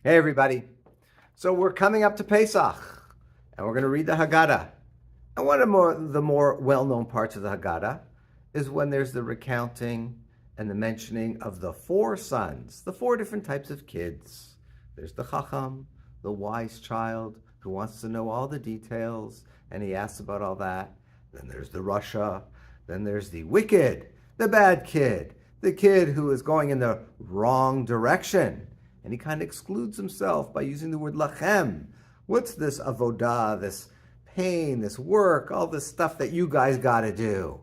Hey, everybody. So we're coming up to Pesach, and we're going to read the Haggadah. And one of the more well-known parts of the Haggadah is when there's the recounting and the mentioning of the four sons, the four different types of kids. There's the Chacham, the wise child who wants to know all the details, and he asks about all that. Then there's the Rasha. Then there's the wicked, the bad kid, the kid who is going in the wrong direction. And he kind of excludes himself by using the word lachem. What's this avodah, this pain, this work, all this stuff that you guys got to do?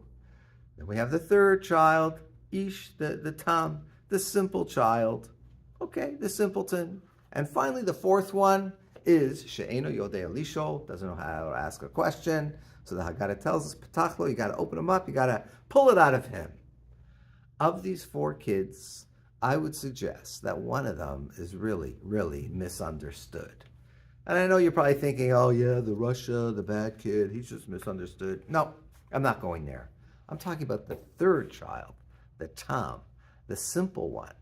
Then we have the third child, Ish, the Tam, the simple child. Okay, the simpleton. And finally, the fourth one is She'eno Yodei Lisho, doesn't know how to ask a question. So the Haggadah tells us, Patachlo, you got to open him up, you got to pull it out of him. Of these four kids, I would suggest that one of them is really, really misunderstood. And I know you're probably thinking, oh yeah, the Russia, the bad kid, he's just misunderstood. No, I'm not going there. I'm talking about the third child, the Tam, the simple one.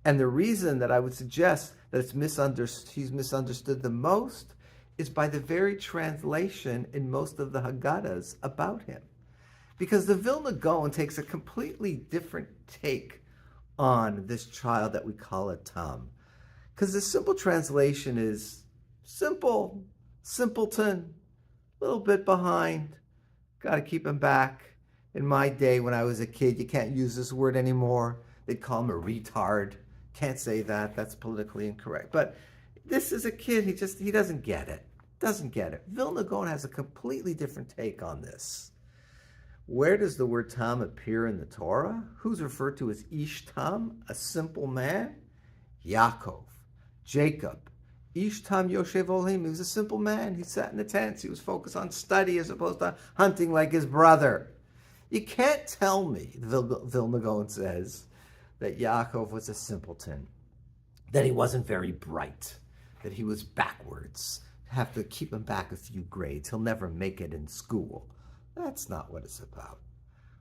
And the reason that I would suggest that he's misunderstood the most is by the very translation in most of the Haggadahs about him. Because the Vilna Gaon takes a completely different take on this child that we call a Tam. Because the simple translation is simple, simpleton, a little bit behind, got to keep him back. In my day when I was a kid, you can't use this word anymore. They'd call him a retard. Can't say that, that's politically incorrect. But this is a kid, he doesn't get it. Doesn't get it. Vilna Gaon has a completely different take on this. Where does the word Tam appear in the Torah? Who's referred to as Ish Tam, a simple man? Yaakov, Jacob. Ish Tam Yoshev Olim, he was a simple man. He sat in the tents. He was focused on study as opposed to hunting like his brother. You can't tell me, Vilna Gaon says, that Yaakov was a simpleton, that he wasn't very bright, that he was backwards. Have to keep him back a few grades. He'll never make it in school. That's not what it's about.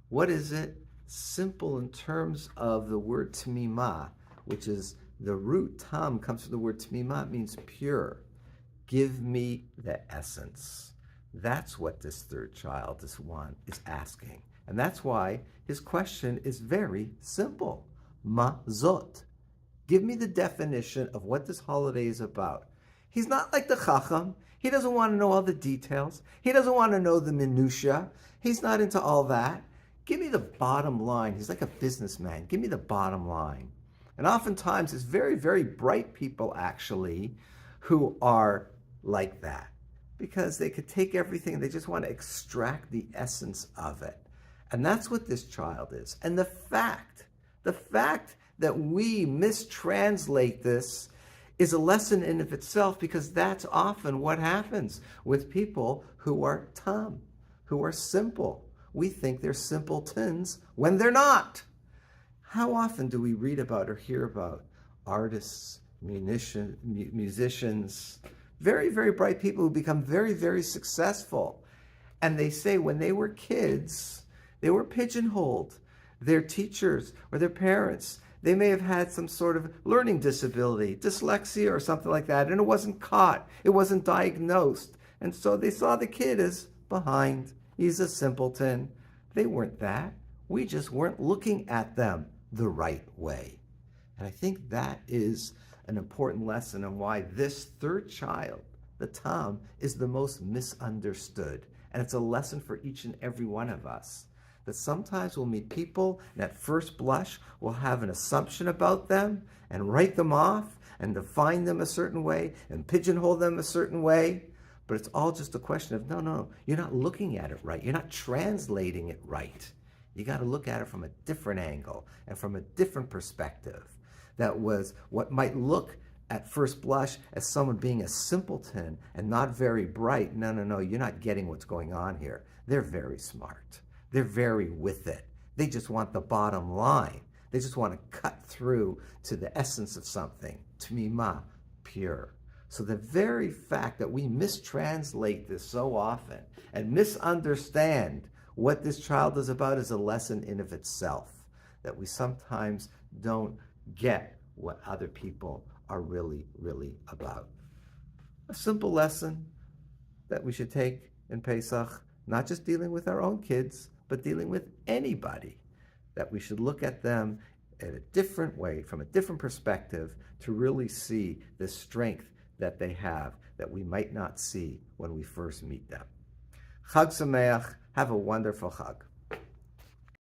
What is it? Simple in terms of the word tmimah, which is the root tam comes from the word tmimah, it means pure. Give me the essence. That's what this third child, this one, is asking. And that's why his question is very simple. Ma zot. Give me the definition of what this holiday is about. He's not like the Chacham. He doesn't want to know all the details. He doesn't want to know the minutiae. He's not into all that. Give me the bottom line. He's like a businessman. Give me the bottom line. And oftentimes it's very, very bright people actually who are like that because they could take everything and they just want to extract the essence of it. And that's what this child is. And the fact that we mistranslate this is a lesson in of itself because that's often what happens with people who are Tam, who are simple. We think they're simpletons when they're not. How often do we read about or hear about artists, musicians, very, very bright people who become very, very successful? And they say when they were kids, they were pigeonholed. Their teachers or their parents, they may have had some sort of learning disability, dyslexia or something like that, and it wasn't caught, it wasn't diagnosed. And so they saw the kid as behind. He's a simpleton. They weren't that. We just weren't looking at them the right way. And I think that is an important lesson on why this third child, the Tam, is the most misunderstood. And it's a lesson for each and every one of us. That sometimes we'll meet people and at first blush we'll have an assumption about them and write them off and define them a certain way and pigeonhole them a certain way. But it's all just a question of, no, you're not looking at it right. You're not translating it right. You got to look at it from a different angle and from a different perspective. That was what might look at first blush as someone being a simpleton and not very bright. No, you're not getting what's going on here. They're very smart. They're very with it. They just want the bottom line. They just want to cut through to the essence of something. Tmimah, pure. So the very fact that we mistranslate this so often and misunderstand what this child is about is a lesson in of itself. That we sometimes don't get what other people are really, really about. A simple lesson that we should take in Pesach, not just dealing with our own kids, but dealing with anybody, that we should look at them in a different way, from a different perspective, to really see the strength that they have that we might not see when we first meet them. Chag Sameach, have a wonderful Chag.